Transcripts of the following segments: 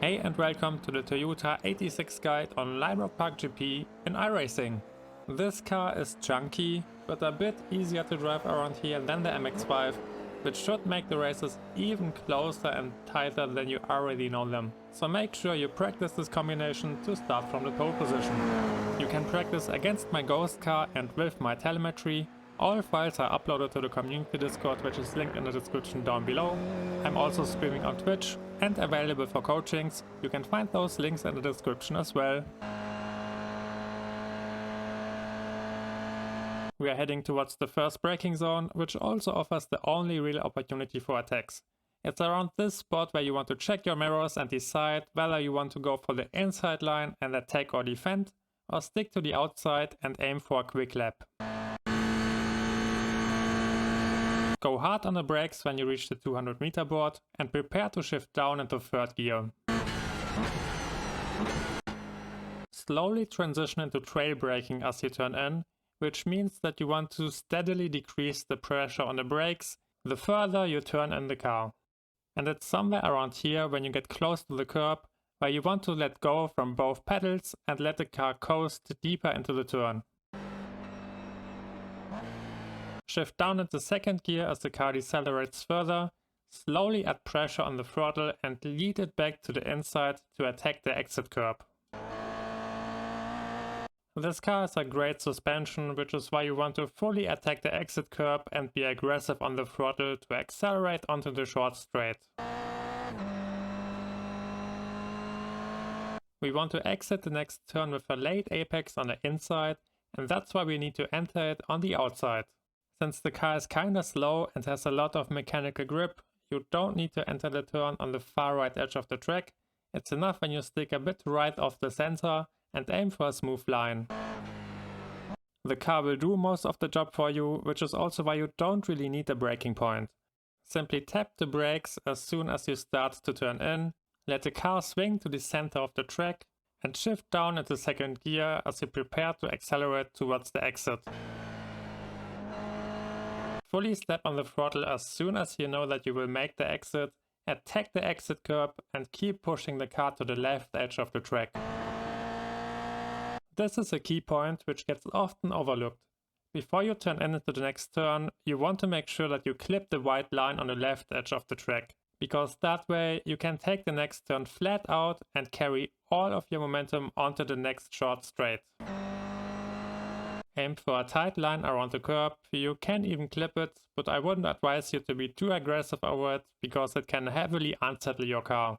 Hey and welcome to the Toyota 86 guide on Line Road Park GP in iRacing. This car is chunky, but a bit easier to drive around here than the MX-5, which should make the races even closer and tighter than you already know them. So make sure you practice this combination to start from the pole position. You can practice against my ghost car and with my telemetry. All files are uploaded to the community Discord, which is linked in the description down below. I'm also streaming on Twitch and available for coachings. You can find those links in the description as well. We are heading towards the first braking zone, which also offers the only real opportunity for attacks. It's around this spot where you want to check your mirrors and decide whether you want to go for the inside line and attack or defend, or stick to the outside and aim for a quick lap. Go hard on the brakes when you reach the 200 meter board and prepare to shift down into third gear. Slowly transition into trail braking as you turn in, which means that you want to steadily decrease the pressure on the brakes the further you turn in the car. And it's somewhere around here when you get close to the curb where you want to let go from both pedals and let the car coast deeper into the turn. Shift down into second gear as the car decelerates further, slowly add pressure on the throttle and lead it back to the inside to attack the exit curb. This car has a great suspension, which is why you want to fully attack the exit curb and be aggressive on the throttle to accelerate onto the short straight. We want to exit the next turn with a late apex on the inside, and that's why we need to enter it on the outside. Since the car is kinda slow and has a lot of mechanical grip, you don't need to enter the turn on the far right edge of the track. It's enough when you stick a bit right off the center and aim for a smooth line. The car will do most of the job for you, which is also why you don't really need a braking point. Simply tap the brakes as soon as you start to turn in, let the car swing to the center of the track and shift down into second gear as you prepare to accelerate towards the exit. Fully step on the throttle as soon as you know that you will make the exit, attack the exit curb and keep pushing the car to the left edge of the track. This is a key point which gets often overlooked. Before you turn into the next turn, you want to make sure that you clip the white line on the left edge of the track, because that way you can take the next turn flat out and carry all of your momentum onto the next short straight. Aim for a tight line around the curb. You can even clip it, but I wouldn't advise you to be too aggressive over it because it can heavily unsettle your car.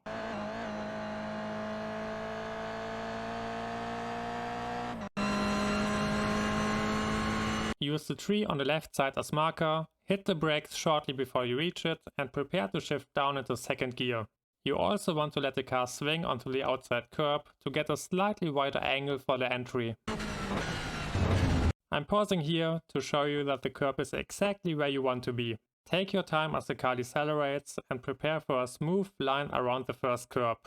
Use the tree on the left side as marker, hit the brakes shortly before you reach it and prepare to shift down into second gear. You also want to let the car swing onto the outside curb to get a slightly wider angle for the entry. I'm pausing here to show you that the curb is exactly where you want to be. Take your time as the car decelerates and prepare for a smooth line around the first curb.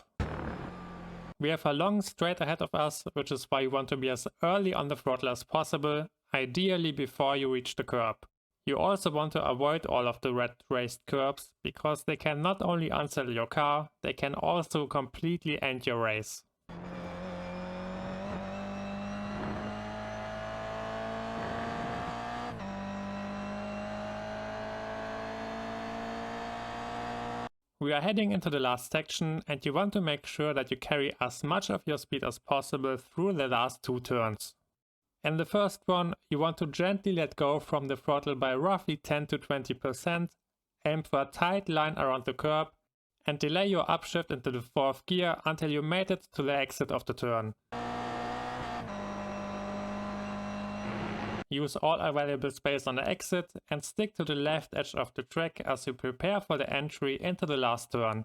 We have a long straight ahead of us, which is why you want to be as early on the throttle as possible, ideally before you reach the curb. You also want to avoid all of the red raised curbs, because they can not only unsettle your car, they can also completely end your race. We are heading into the last section and you want to make sure that you carry as much of your speed as possible through the last two turns. In the first one, you want to gently let go from the throttle by roughly 10 to 20%, aim for a tight line around the curb and delay your upshift into the fourth gear until you made it to the exit of the turn. Use all available space on the exit and stick to the left edge of the track as you prepare for the entry into the last turn.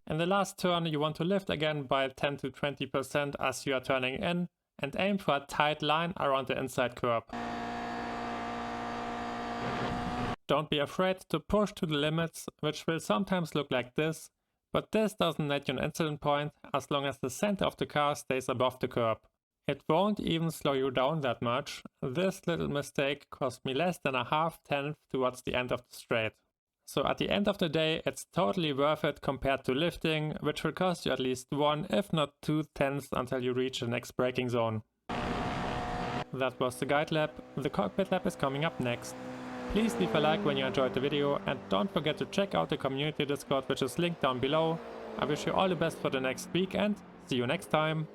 In the last turn you want to lift again by 10 to 20% as you are turning in and aim for a tight line around the inside curb. Don't be afraid to push to the limits, which will sometimes look like this. But this doesn't net you an incident point as long as the center of the car stays above the curb. It won't even slow you down that much. This little mistake cost me less than a half tenth towards the end of the straight. So at the end of the day, it's totally worth it compared to lifting, which will cost you at least 1 if not 2 tenths until you reach the next braking zone. That was the guide lap. The cockpit lap is coming up next. Please leave a like when you enjoyed the video and don't forget to check out the community Discord, which is linked down below. I wish you all the best for the next week and see you next time.